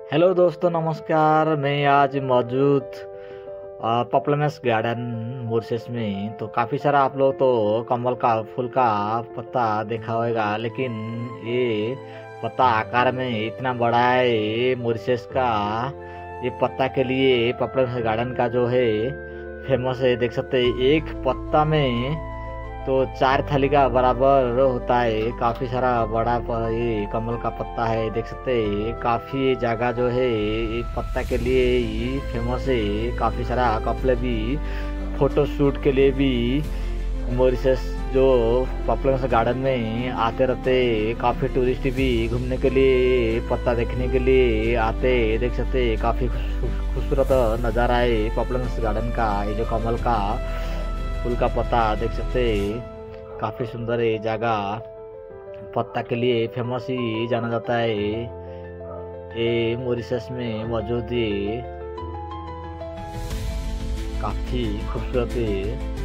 Hello दोस्तों, नमस्कार। मैं आज मौजूद पॉपुलरनेस गार्डन मोरसेस में। तो काफ़ी सारा आप लोग तो कमल का फूल का पत्ता देखा होगा, लेकिन ये पत्ता आकार में इतना बड़ा है। ये मोरसेस का ये पत्ता के लिए पॉपुलरनेस गार्डन का जो है फेमस है। देख सकते हैं एक पत्ता में तो 4 थाली का बराबर होता है। काफ़ी सारा बड़ा ये कमल का पत्ता है। देख सकते हैं काफ़ी जगह जो है ये पत्ता के लिए ही फेमस है। काफ़ी सारा कपड़े भी फोटो शूट के लिए भी मॉरिशस जो पॉपुलर गार्डन में आते रहते। काफ़ी टूरिस्ट भी घूमने के लिए पत्ता देखने के लिए आते। देख सकते काफ़ी खूबसूरत नज़ारा है पॉपुलर गार्डन का। ये जो कमल का फूल का पत्ता देख सकते काफ़ी सुंदर है। जगह पत्ता के लिए फेमस ही जाना जाता है। ये मॉरिशस में मौजूद है, काफ़ी खूबसूरत है।